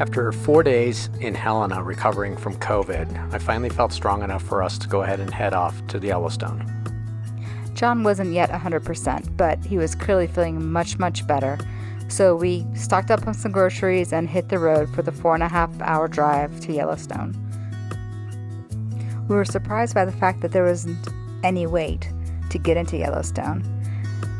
After 4 days in Helena recovering from COVID, I finally felt strong enough for us to go ahead and head off to the Yellowstone. John wasn't yet 100%, but he was clearly feeling much, much better. So we stocked up on some groceries and hit the road for the 4.5-hour drive to Yellowstone. We were surprised by the fact that there wasn't any wait to get into Yellowstone.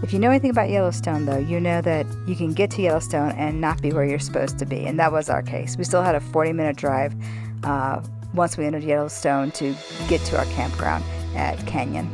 If you know anything about Yellowstone, though, you know that you can get to Yellowstone and not be where you're supposed to be, and that was our case. We still had a 40-minute drive once we entered Yellowstone to get to our campground at Canyon.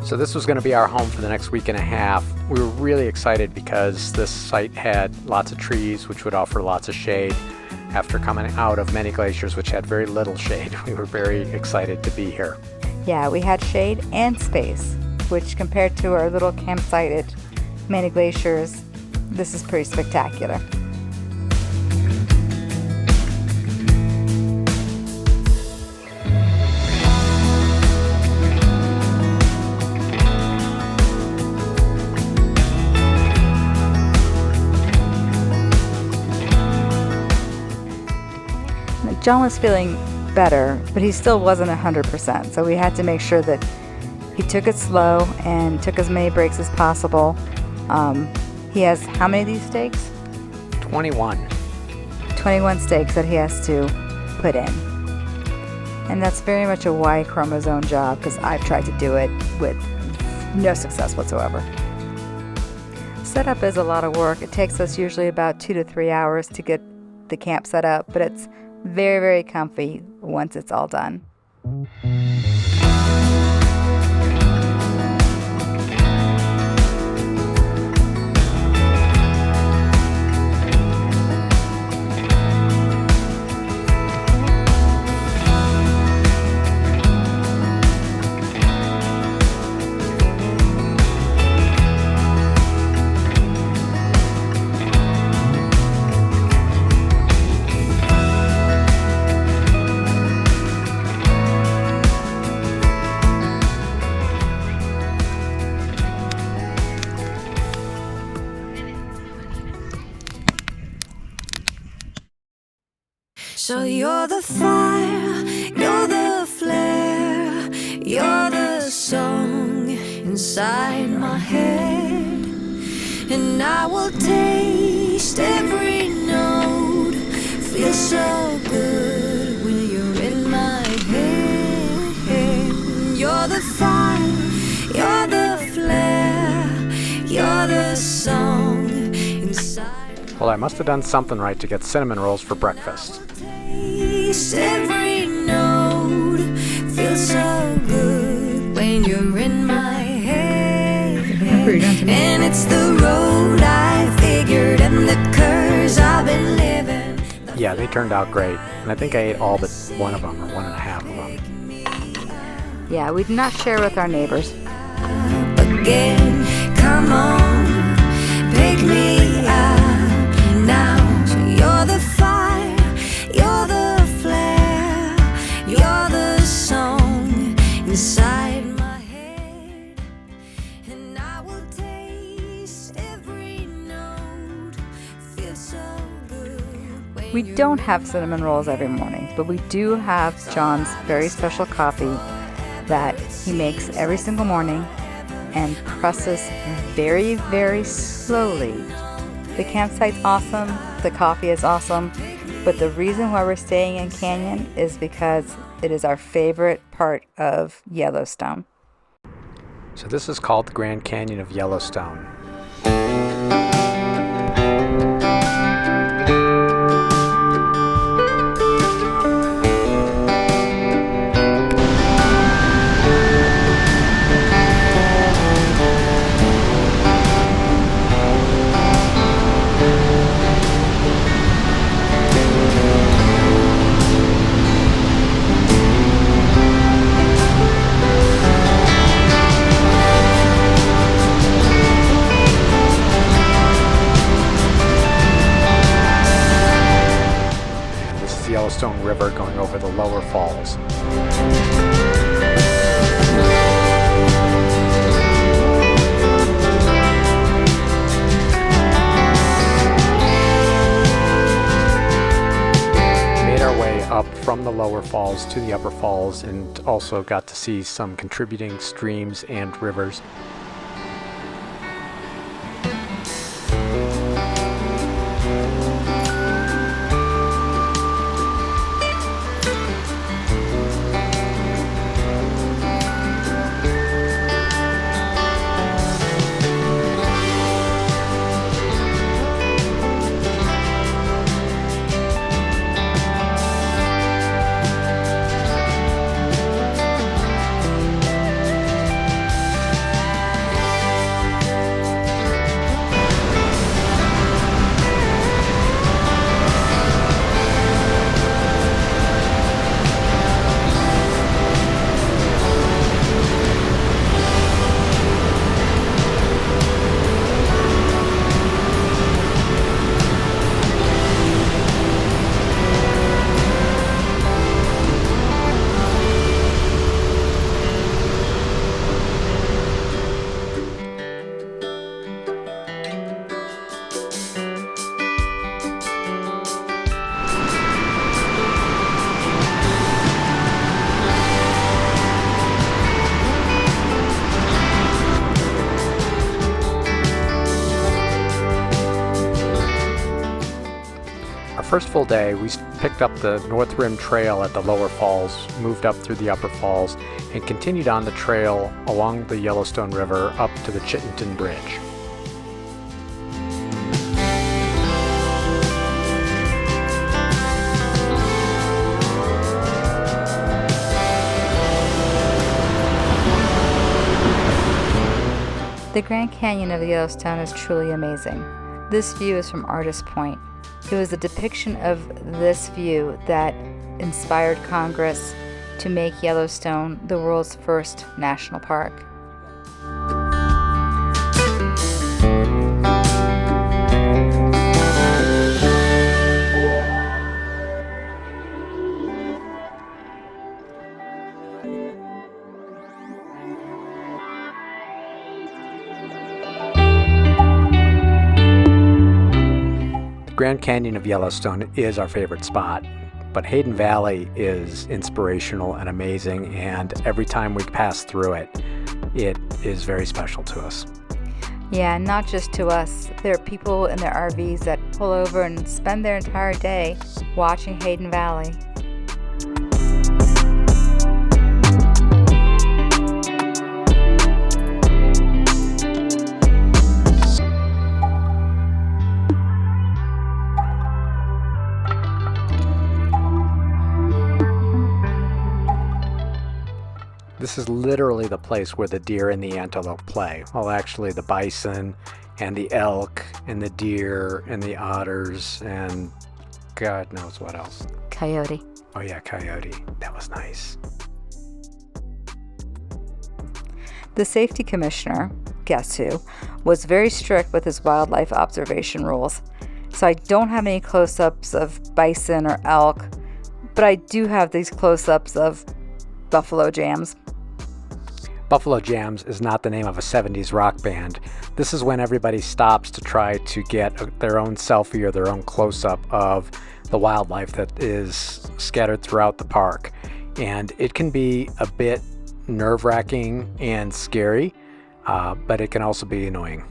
So this was going to be our home for the next week and a half. We were really excited because this site had lots of trees, which would offer lots of shade. After coming out of many glaciers, which had very little shade, we were very excited to be here. Yeah, we had shade and space, which compared to our little campsite at many glaciers, this is pretty spectacular. John was feeling better, but he still wasn't 100%, so we had to make sure that he took it slow and took as many breaks as possible. He has how many of these stakes? 21. 21 stakes that he has to put in. And that's very much a Y chromosome job because I've tried to do it with no success whatsoever. Setup is a lot of work. It takes us usually about 2 to 3 hours to get the camp set up, but it's very, very comfy once it's all done. So you're the fire, you're the flare, you're the song inside my head. And I will taste every note, feel so good when you're in my head. You're the fire, you're the flare, you're the song inside. Well, I must have done something right to get cinnamon rolls for breakfast. Every note feels so good when you're in my head. And it's the road I figured and the curves I've been living. Yeah, they turned out great. And I think I ate all but one of them, or 1.5 of them. Yeah, we did not share with our neighbors. Again, come on, pick me up now. So you're the fire, you're the you're the song inside my head, and I will taste every note, feel so good. We don't have cinnamon rolls every morning, but we do have John's very special coffee that he makes every single morning and presses very, very slowly. The campsite's awesome, the coffee is awesome, but the reason why we're staying in Canyon is because it is our favorite part of Yellowstone. So this is called the Grand Canyon of Yellowstone. the Yellowstone River going over the lower falls. Made our way up from the lower falls to the upper falls, and also got to see some contributing streams and rivers. First full day, we picked up the North Rim Trail at the lower falls, moved up through the upper falls, and continued on the trail along the Yellowstone River up to the Chittenden Bridge. The Grand Canyon of Yellowstone is truly amazing. This view is from Artist Point. It was a depiction of this view that inspired Congress to make Yellowstone the world's first national park. Grand Canyon of Yellowstone is our favorite spot, but Hayden Valley is inspirational and amazing, and every time we pass through it, it is very special to us. Yeah, not just to us. There are people in their RVs that pull over and spend their entire day watching Hayden Valley. This is literally the place where the deer and the antelope play. Well, actually the bison and the elk and the deer and the otters and God knows what else. Coyote. Oh yeah, coyote. That was nice. The safety commissioner, guess who, was very strict with his wildlife observation rules. So I don't have any close-ups of bison or elk, but I do have these close-ups of Buffalo Jams. Buffalo Jams is not the name of a 70s rock band. This is when everybody stops to try to get their own selfie or their own close-up of the wildlife that is scattered throughout the park. And it can be a bit nerve-wracking and scary, but it can also be annoying.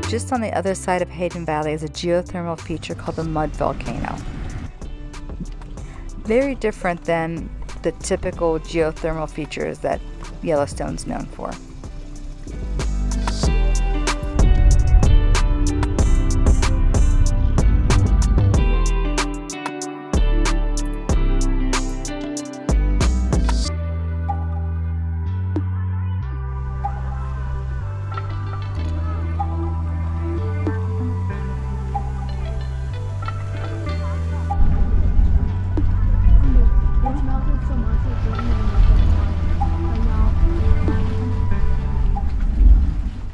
Just on the other side of Hayden Valley is a geothermal feature called the Mud Volcano. Very different than the typical geothermal features that Yellowstone's known for.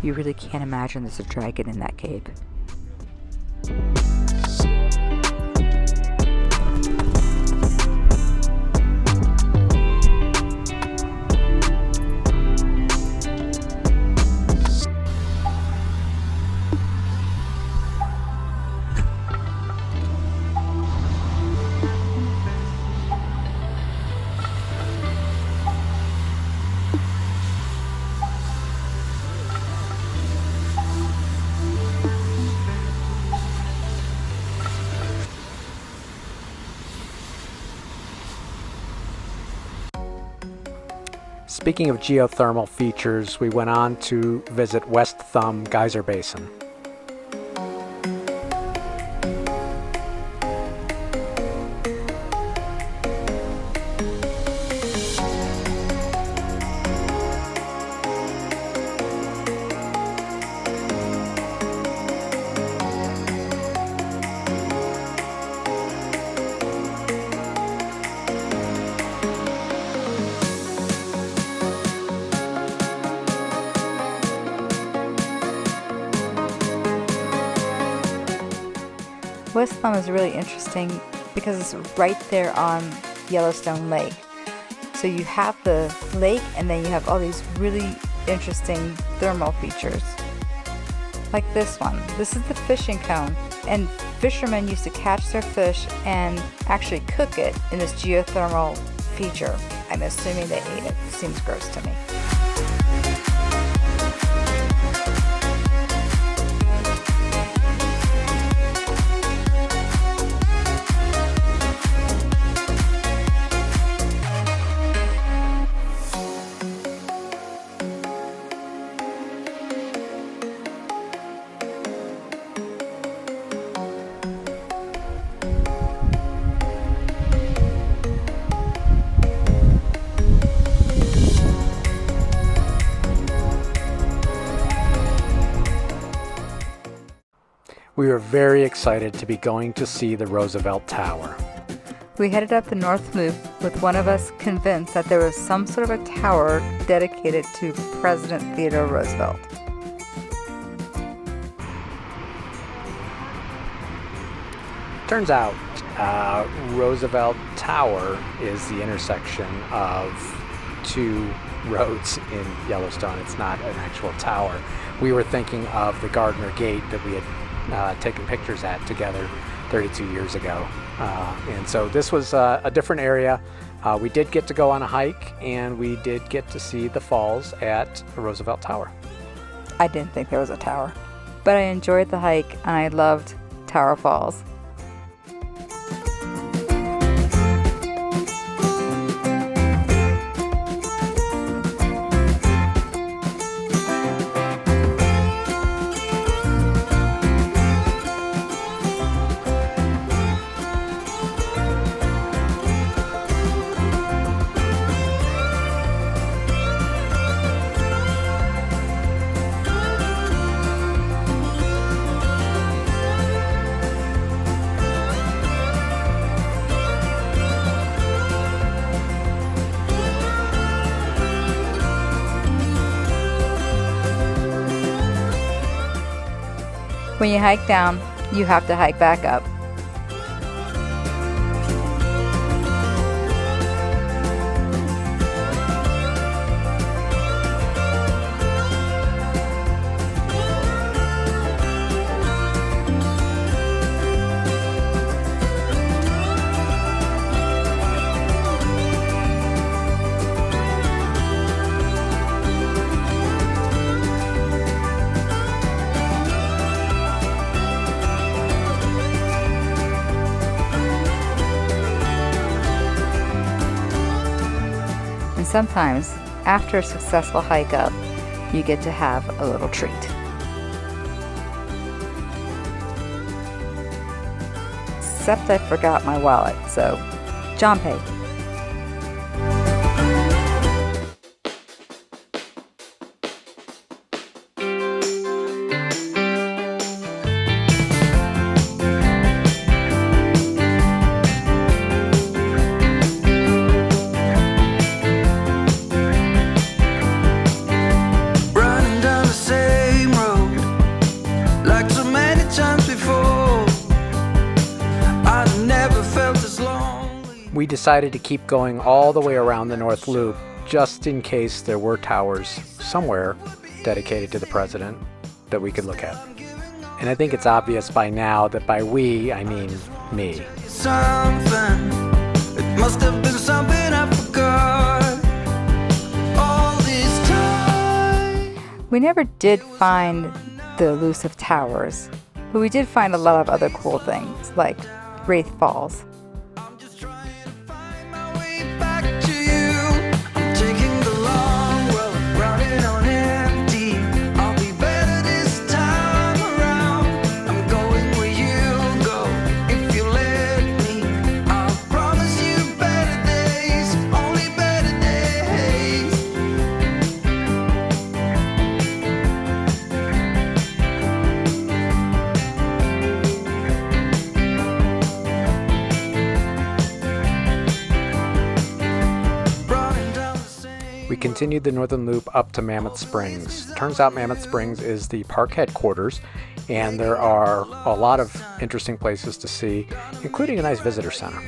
You really can't imagine there's a dragon in that cave. Speaking of geothermal features, we went on to visit West Thumb Geyser Basin. West Thumb is really interesting because it's right there on Yellowstone Lake. So you have the lake and then you have all these really interesting thermal features. Like this one. This is the fishing cone, and fishermen used to catch their fish and actually cook it in this geothermal feature. I'm assuming they ate it. It seems gross to me. We were very excited to be going to see the Roosevelt Tower. We headed up the North Loop with one of us convinced that there was some sort of a tower dedicated to President Theodore Roosevelt. Turns out, Roosevelt Tower is the intersection of two roads in Yellowstone. It's not an actual tower. We were thinking of the Gardner Gate that we had taken pictures at together 32 years ago. And so this was a different area. We did get to go on a hike, and we did get to see the falls at Roosevelt Tower. I didn't think there was a tower, but I enjoyed the hike and I loved Tower Falls. When you hike down, you have to hike back up. Sometimes, after a successful hike up, you get to have a little treat. Except I forgot my wallet, so John paid. Running down the same decided to keep going all the way around the North Loop just in case there were towers somewhere dedicated to the president that we could look at. And I think it's obvious by now that by we, I mean me. Something, it must have been something I forgot all this time. We never did find the elusive towers, but we did find a lot of other cool things, like Wraith Falls. I'm just trying to find my way back to you. I'm taking the long road, running on empty. I'll be better this time around. I'm going where you go if you let me. I'll promise you better days, only better days. Running down the same. We continued the Northern Loop up to Mammoth Springs. Turns out Mammoth Springs is the park headquarters, and there are a lot of interesting places to see, including a nice visitor center.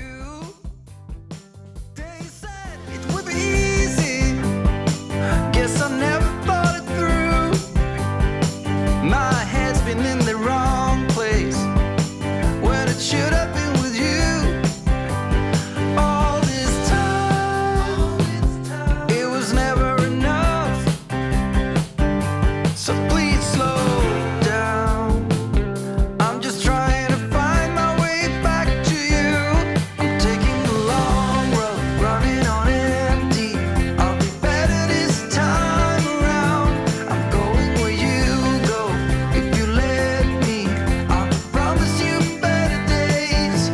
They said it would be easy. Guess I never thought it through. My head's been in the wrong place when it should have been with you. All this time, it was never enough. So please slow down. I'm just trying to find my way back to you. I'm taking the long road, running on empty. I'll be better this time around. I'm going where you go if you let me. I promise you better days.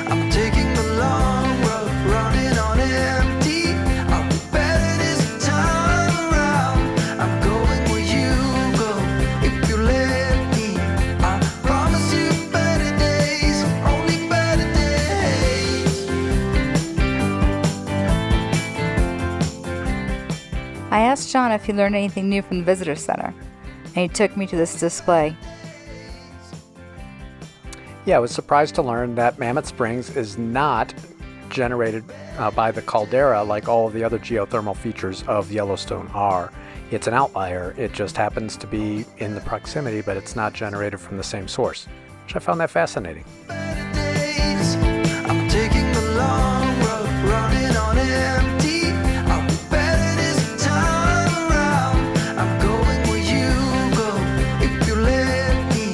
I'm taking the long road, running on empty. I'll be better this time around. I'm going where you go if you let me. I promise you better days, only better days. I asked John if he learned anything new from the visitor center, and he took me to this display. Yeah, I was surprised to learn that Mammoth Springs is not generated by the caldera like all of the other geothermal features of Yellowstone are. It's an outlier. It just happens to be in the proximity, but it's not generated from the same source, which I found that fascinating. Better days. I'm taking the long road, running on empty. I'll be better this time around. I'm going where you go if you let me.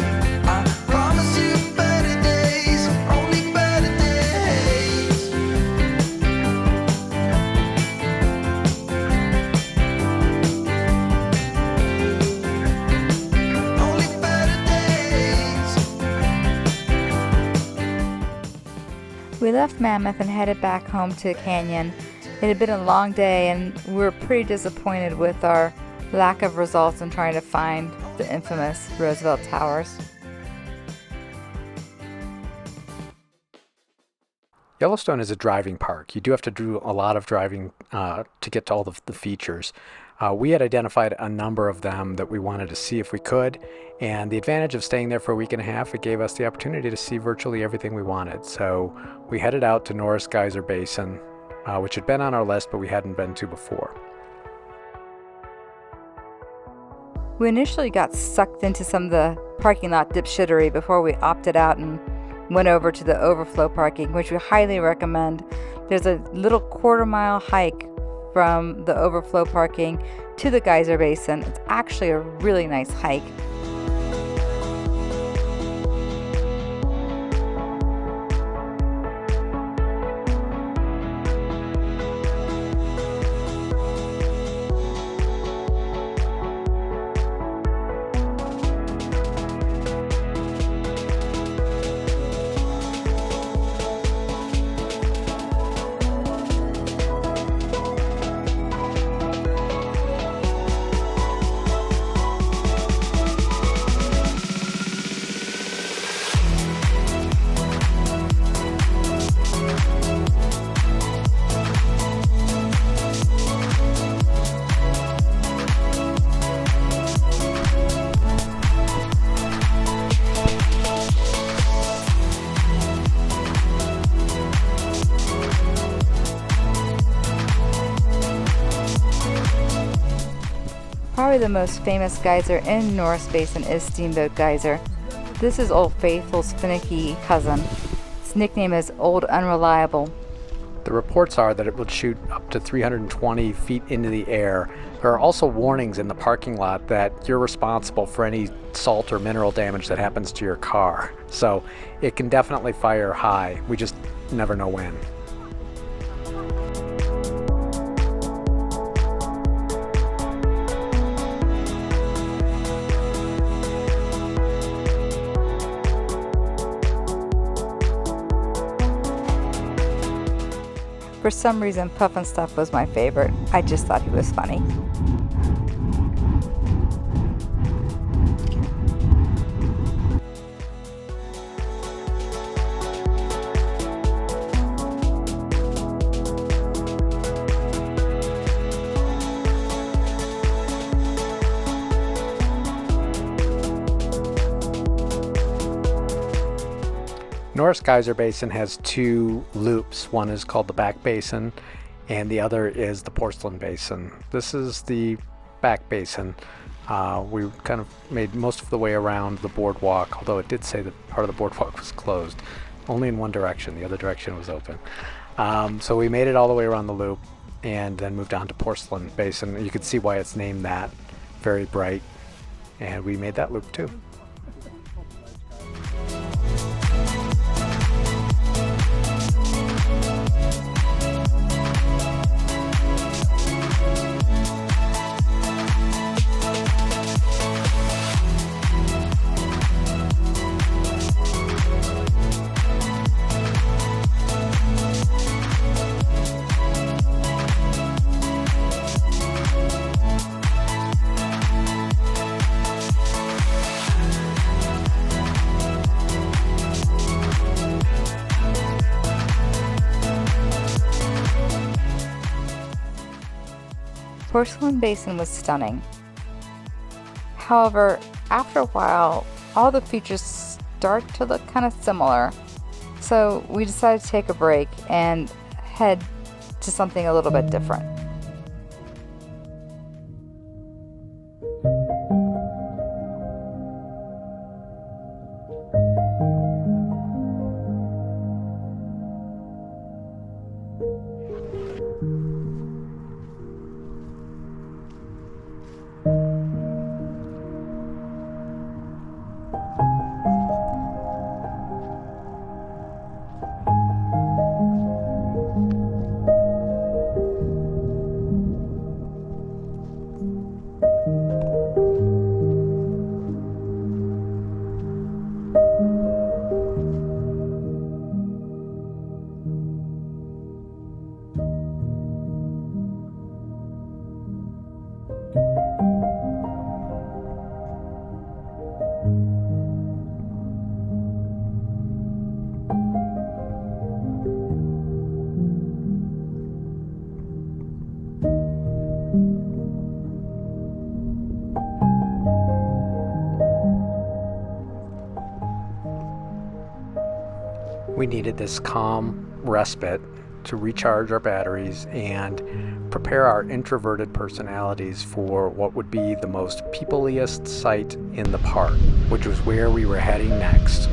I promise you better days, only better days. Only better days. We left Mammoth and headed back home to Canyon. It had been a long day, and we were pretty disappointed with our lack of results in trying to find the infamous Roosevelt Towers. Yellowstone is a driving park. You do have to do a lot of driving to get to all the features. We had identified a number of them that we wanted to see if we could, and the advantage of staying there for a week and a half, it gave us the opportunity to see virtually everything we wanted. So we headed out to Norris Geyser Basin, which had been on our list, but we hadn't been to before. We initially got sucked into some of the parking lot dipshittery before we opted out and went over to the overflow parking, which we highly recommend. There's a little quarter-mile hike from the overflow parking to the geyser basin. It's actually a really nice hike. Probably the most famous geyser in Norris Basin is Steamboat Geyser. This is Old Faithful's finicky cousin. Its nickname is Old Unreliable. The reports are that it would shoot up to 320 feet into the air. There are also warnings in the parking lot that you're responsible for any salt or mineral damage that happens to your car. So it can definitely fire high. We just never know when. For some reason, Puffnstuff was my favorite. I just thought he was funny. Norris Geyser Basin has two loops. One is called the Back Basin and the other is the Porcelain Basin. This is the Back Basin. We kind of made most of the way around the boardwalk, although it did say that part of the boardwalk was closed. Only in one direction. The other direction was open. So we made it all the way around the loop and then moved on to Porcelain Basin. You can see why it's named that. Very bright. And we made that loop too. Porcelain Basin was stunning. However, after a while, all the features start to look kind of similar. So we decided to take a break and head to something a little bit different. We needed this calm respite to recharge our batteries and prepare our introverted personalities for what would be the most peopliest site in the park, which was where we were heading next.